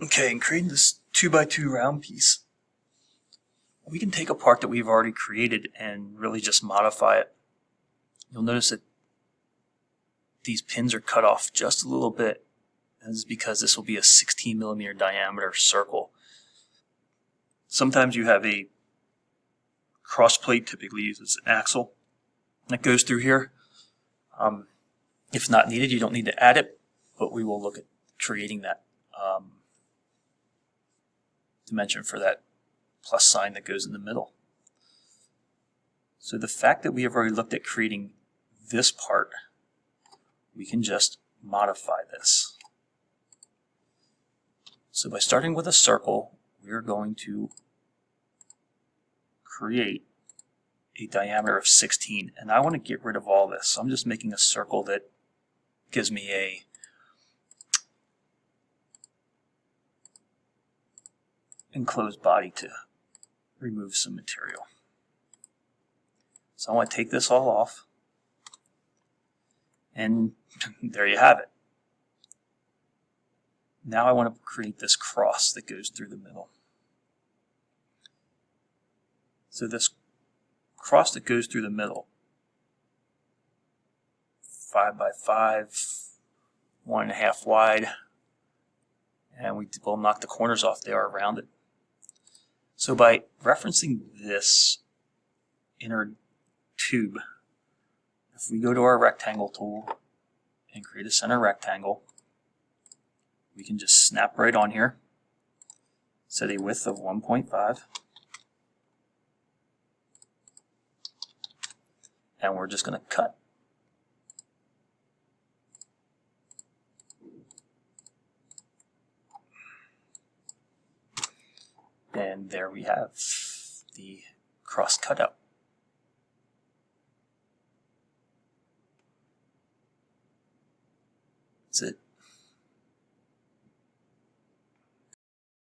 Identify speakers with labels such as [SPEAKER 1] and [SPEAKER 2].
[SPEAKER 1] Okay, in creating this 2x2 round piece, we can take a part that we've already created and really just modify it. You'll notice that these pins are cut off just a little bit. And this is because this will be a 16 millimeter diameter circle. Sometimes you have a cross plate, typically uses an axle, that goes through here. If not needed, you don't need to add it, but we will look at creating that dimension for that plus sign that goes in the middle. So the fact that we have already looked at creating this part, we can just modify this. So by starting with a circle, we are going to create a diameter of 16, and I want to get rid of all this. So I'm just making a circle that gives me a enclosed body to remove some material. So I want to take this all off, and there you have it. Now I want to create this cross that goes through the middle. So this cross that goes through the middle, 5 by 5, 1.5 wide, and we will knock the corners off. They are rounded. So by referencing this inner tube, if we go to our rectangle tool and create a center rectangle, we can just snap right on here, set a width of 1.5, and we're just going to cut. And there we have the cross cutout. That's it.